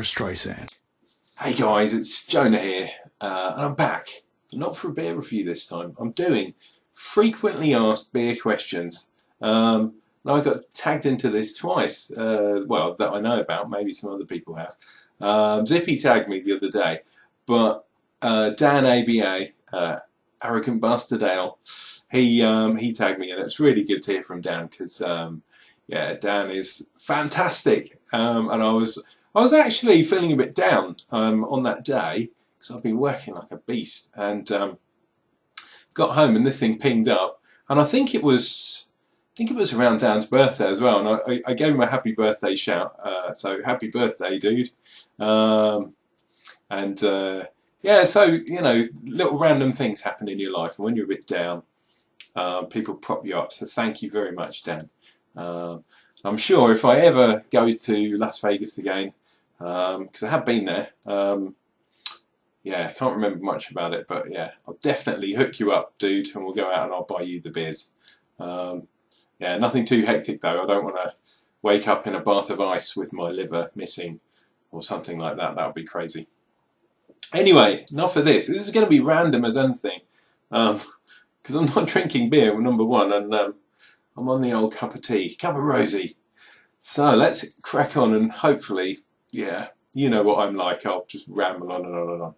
Streisand. Hey guys, it's Jonah here, and I'm back, but not for a beer review this time. I'm doing frequently asked beer questions. And I got tagged into this twice, well, that I know about, maybe some other people have. Zippy tagged me the other day, but Dan ABA, Arrogant Bastard Ale, he tagged me, and it's really good to hear from Dan, because yeah, Dan is fantastic, and I was actually feeling a bit down on that day because I've been working like a beast, and got home and this thing pinged up, and I think it was around Dan's birthday as well, and I gave him a happy birthday shout. So happy birthday, dude! Yeah, so you know, little random things happen in your life, and when you're a bit down, people prop you up. So thank you very much, Dan. I'm sure if I ever go to Las Vegas again, because I have been there, yeah, I can't remember much about it, but yeah, I'll definitely hook you up, dude, and we'll go out and I'll buy you the beers. Yeah, nothing too hectic though. I don't want to wake up in a bath of ice with my liver missing or something like that. That would be crazy. Anyway, enough of this. This is going to be random as anything, because I'm not drinking beer, number one, and I'm on the old cup of tea, cup of rosy. So let's crack on, and hopefully, yeah, you know what I'm like. I'll just ramble on and on and on.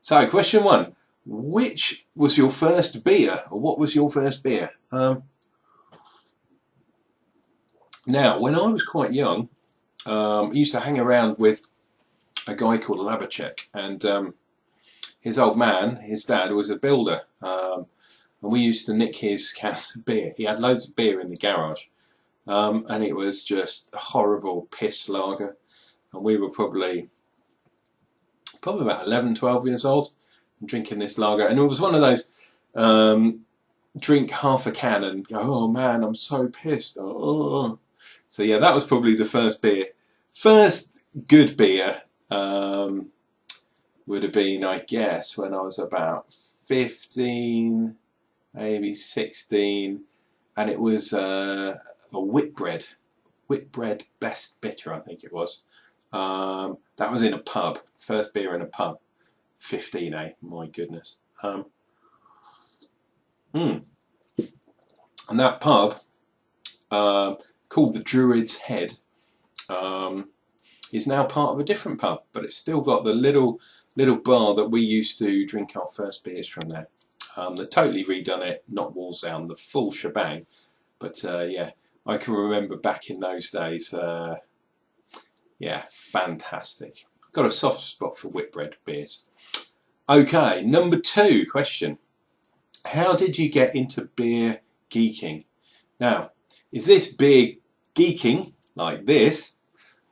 So, question one: which was your first beer, or what was your first beer? Now, when I was quite young, I used to hang around with a guy called Labachek, and his old man, his dad, was a builder, and we used to nick his cans of beer. He had loads of beer in the garage, and it was just a horrible piss lager, and we were probably about 11, 12 years old, drinking this lager, and it was one of those drink half a can and go, oh man, I'm so pissed. Oh. So yeah, that was probably the first beer. First good beer would have been, I guess, when I was about 15, maybe 16, and it was a Whitbread Best Bitter, I think it was. That was in a pub, first beer in a pub, 15, eh? My goodness. And that pub, called the Druid's Head, is now part of a different pub, but it's still got the little bar that we used to drink our first beers from there. They've totally redone it, not walls down, the full shebang. But yeah, I can remember back in those days, yeah, fantastic. Got a soft spot for Whitbread beers. Okay, number two question. How did you get into beer geeking? Now, is this beer geeking like this?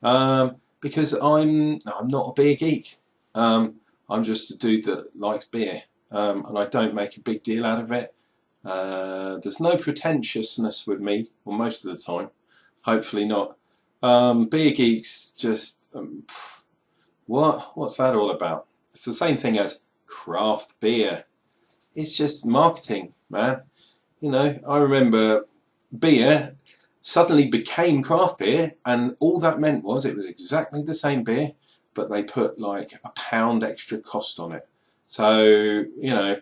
Because I'm not a beer geek. I'm just a dude that likes beer, and I don't make a big deal out of it. There's no pretentiousness with me, well, most of the time. Hopefully not. Beer geeks just what's that all about? It's the same thing as craft beer. It's just marketing, man. You know, I remember beer suddenly became craft beer, and all that meant was it was exactly the same beer, but they put like £1 extra cost on it. So, you know,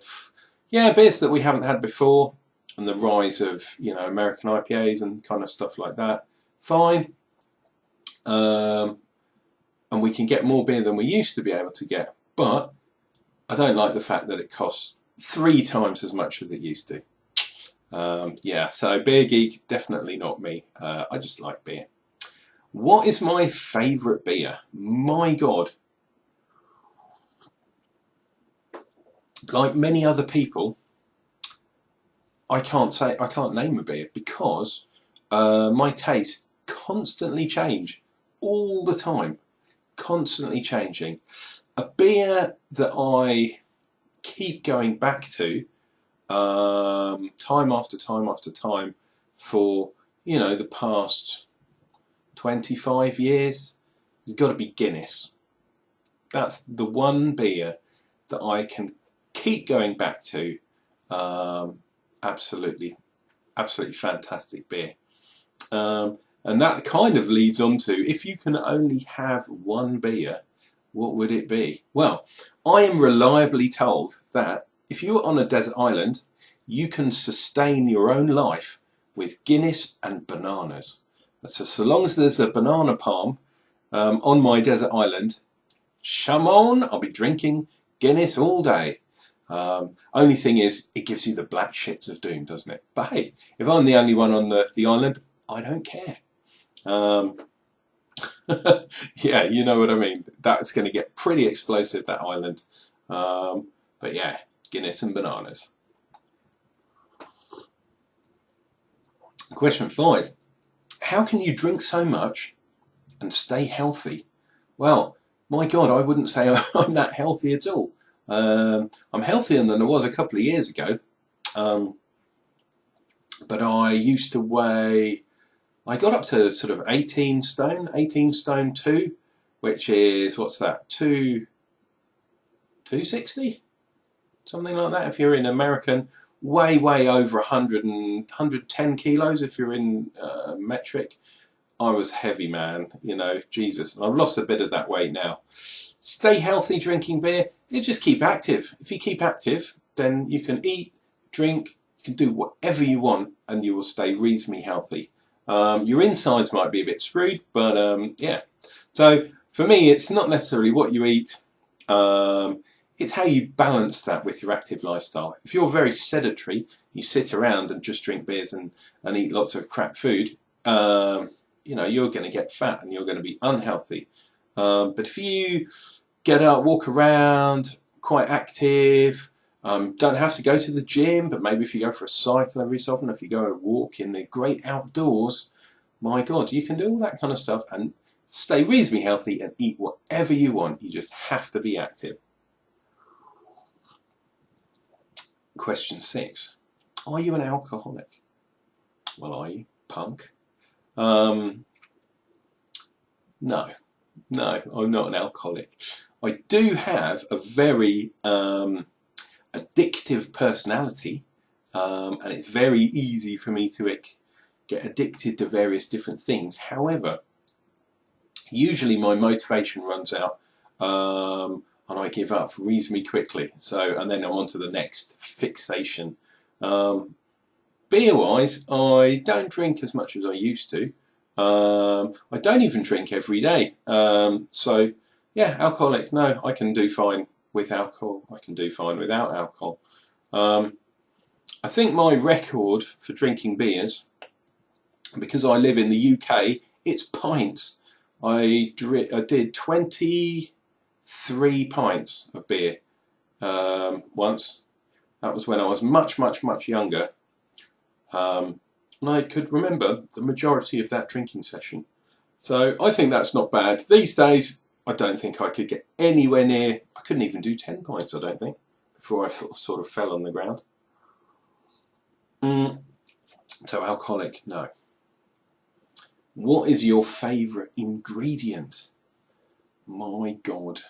yeah, beers that we haven't had before, and the rise of, you know, American IPAs and kind of stuff like that, fine. And we can get more beer than we used to be able to get, but I don't like the fact that it costs 3 times as much as it used to. Yeah, so beer geek, definitely not me. I just like beer. What is my favourite beer? My God. Like many other people, I can't name a beer, because my tastes constantly change all the time. Constantly changing. A beer that I keep going back to time after time after time for, you know, the past 25 years has got to be Guinness. That's the one beer that I can keep going back to. Absolutely fantastic beer. And that kind of leads on to, if you can only have one beer, what would it be? Well, I am reliably told that if you're on a desert island, you can sustain your own life with Guinness and bananas. So long as there's a banana palm on my desert island, Shamon, I'll be drinking Guinness all day. Only thing is, it gives you the black shits of doom, doesn't it? But hey, if I'm the only one on the island, I don't care. Yeah, you know what I mean. That's going to get pretty explosive, that island. But yeah, Guinness and bananas. Question 5. How can you drink so much and stay healthy? Well, my God, I wouldn't say I'm that healthy at all. I'm healthier than I was a couple of years ago. But I used to weigh, I got up to sort of 18 stone 2, which is, what's that, 260? Something like that if you're in American. Way over 110 kilos if you're in metric. I was heavy, man, you know, Jesus. And I've lost a bit of that weight now. Stay healthy drinking beer. You just keep active. If you keep active, then you can eat, drink, you can do whatever you want and you will stay reasonably healthy. Your insides might be a bit screwed, but yeah. So for me, it's not necessarily what you eat. It's how you balance that with your active lifestyle. If you're very sedentary, you sit around and just drink beers and eat lots of crap food, you know, you're going to get fat and you're going to be unhealthy. But if you get out, walk around, quite active, don't have to go to the gym, but maybe if you go for a cycle every so often, if you go a walk in the great outdoors, my God, you can do all that kind of stuff and stay reasonably healthy and eat whatever you want. You just have to be active. Question 6. Are you an alcoholic? Well, are you, punk? No, I'm not an alcoholic. I do have a very addictive personality, and it's very easy for me to get addicted to various different things. However, usually my motivation runs out and I give up reasonably quickly. So, and then I'm on to the next fixation. Beer-wise, I don't drink as much as I used to. I don't even drink every day. So, yeah, alcoholic, no, I can do fine with alcohol. I can do fine without alcohol. I think my record for drinking beers, because I live in the UK, it's pints. I did 23 pints of beer once. That was when I was much younger. And I could remember the majority of that drinking session. So I think that's not bad. These days, I don't think I could get anywhere near, I couldn't even do 10 pints, I don't think, before I sort of fell on the ground. So alcoholic, no. What is your favourite ingredient? My God.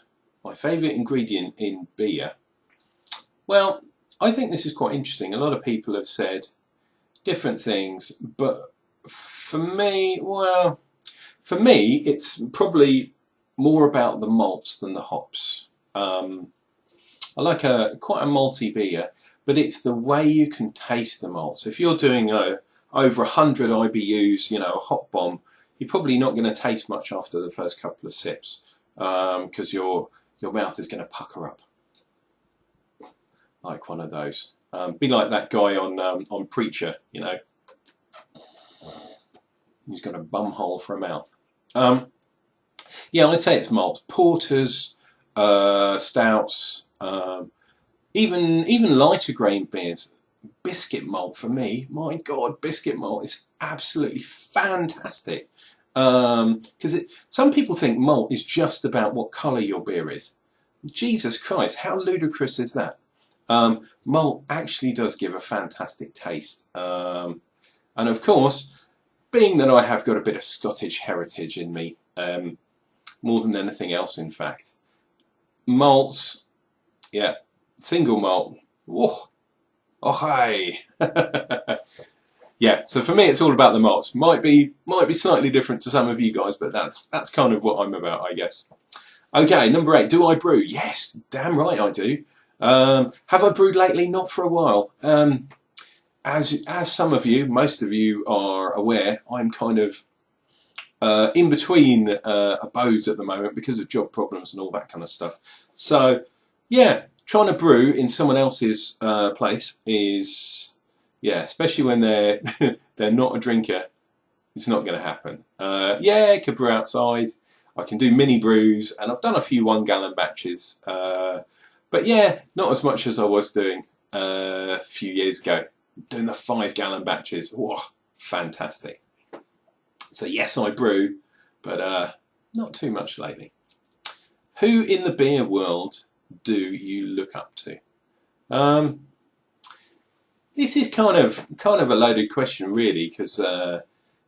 My favourite ingredient in beer? Well, I think this is quite interesting. A lot of people have said different things, but for me, well, for me, it's probably more about the malts than the hops. I like quite a malty beer, but it's the way you can taste the malts. If you're doing over 100 IBUs, you know, a hop bomb, you're probably not going to taste much after the first couple of sips, because your mouth is going to pucker up like one of those. Be like that guy on Preacher, you know. He's got a bum hole for a mouth. Yeah, I'd say it's malt. Porters, stouts, even lighter grain beers. Biscuit malt for me, my God, biscuit malt is absolutely fantastic. Because some people think malt is just about what colour your beer is. Jesus Christ, how ludicrous is that? Malt actually does give a fantastic taste. And of course, being that I have got a bit of Scottish heritage in me, more than anything else in fact, malts, yeah, single malt, whoa, oh hi. yeah, so for me it's all about the malts. Might be slightly different to some of you guys, but that's kind of what I'm about, I guess. Okay, number 8. Do I brew? Yes, damn right I do. Have I brewed lately? Not for a while. As some of you, most of you are aware, I'm kind of in between abodes at the moment because of job problems and all that kind of stuff. So yeah, trying to brew in someone else's place is, yeah, especially when they're they're not a drinker, it's not going to happen. Yeah, I could brew outside. I can do mini brews, and I've done a few 1 gallon batches. But yeah, not as much as I was doing a few years ago. Doing the 5 gallon batches. Whoa, fantastic. So yes, I brew, but not too much lately. Who in the beer world do you look up to? This is kind of a loaded question, really, because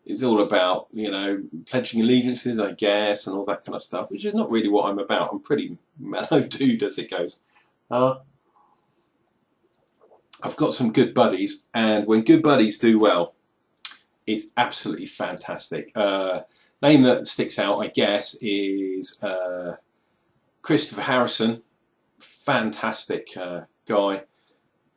it's all about, you know, pledging allegiances, I guess, and all that kind of stuff, which is not really what I'm about. I'm pretty mellow dude as it goes. I've got some good buddies, and when good buddies do well, it's absolutely fantastic. Name that sticks out, I guess, is Christopher Harrison. Fantastic guy.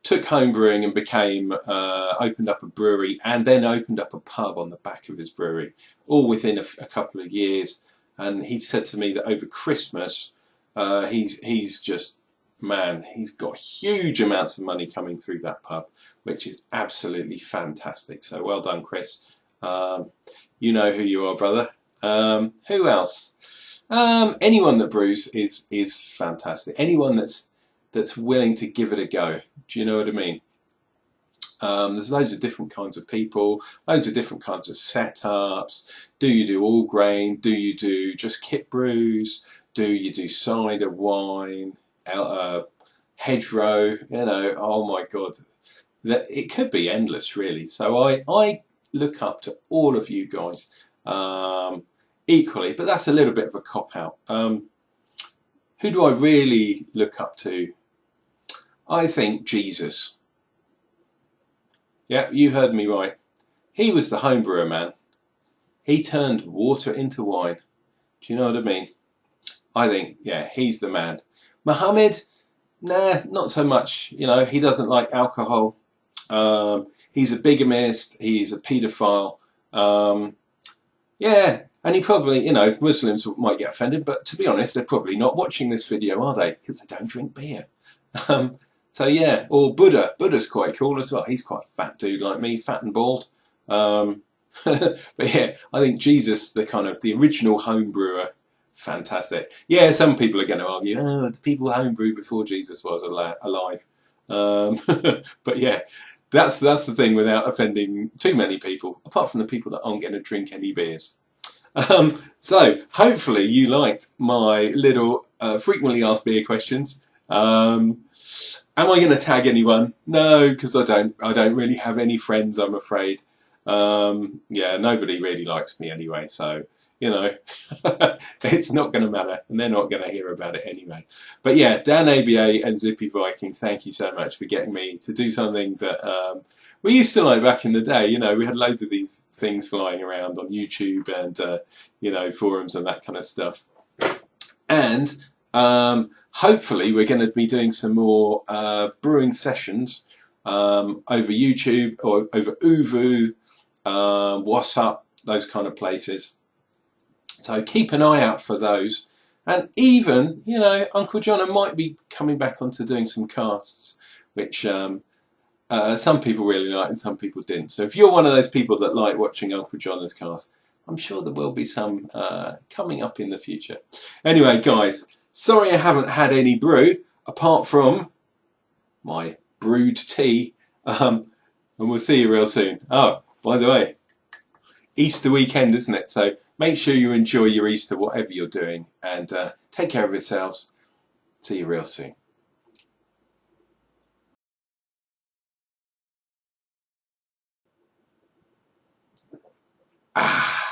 Took homebrewing and became opened up a brewery, and then opened up a pub on the back of his brewery, all within a couple of years. And he said to me that over Christmas, he's just, man, he's got huge amounts of money coming through that pub, which is absolutely fantastic. So well done, Chris. You know who you are, brother. Who else? Anyone that brews is fantastic. Anyone that's willing to give it a go. Do you know what I mean? There's loads of different kinds of people, loads of different kinds of setups. Do you do all grain? Do you do just kit brews? Do you do cider, wine, hedgerow? You know, oh my God, it could be endless, really. So I look up to all of you guys equally, but that's a little bit of a cop-out. Who do I really look up to? I think Jesus. Yeah, you heard me right. He was the homebrewer, man. He turned water into wine. Do you know what I mean? I think, yeah, he's the man. Muhammad, nah, not so much. You know, he doesn't like alcohol. He's a bigamist. He's a paedophile. Yeah, and he probably, you know, Muslims might get offended, but to be honest, they're probably not watching this video, are they? Because they don't drink beer. So yeah, or Buddha. Buddha's quite cool as well. He's quite a fat dude like me, fat and bald. But yeah, I think Jesus, the original home brewer, fantastic. Yeah, some people are going to argue, oh, the people homebrew before Jesus was alive. But yeah, that's the thing, without offending too many people, apart from the people that aren't going to drink any beers. So hopefully you liked my little frequently asked beer questions. Am I going to tag anyone? No, because I don't really have any friends, I'm afraid. Yeah, nobody really likes me anyway, so, you know, it's not going to matter, and they're not going to hear about it anyway. But yeah, Dan ABA and Zippy Viking, thank you so much for getting me to do something that we used to like back in the day. You know, we had loads of these things flying around on YouTube and, you know, forums and that kind of stuff. And hopefully we're going to be doing some more brewing sessions over YouTube or over Uvu, WhatsApp, those kind of places. So keep an eye out for those. And even, you know, Unclejona might be coming back onto doing some casts, which some people really like and some people didn't. So if you're one of those people that like watching Unclejona's cast, I'm sure there will be some coming up in the future. Anyway, guys, sorry I haven't had any brew, apart from my brewed tea, and we'll see you real soon. Oh, by the way, Easter weekend, isn't it? So make sure you enjoy your Easter, whatever you're doing, and take care of yourselves. See you real soon. Ah.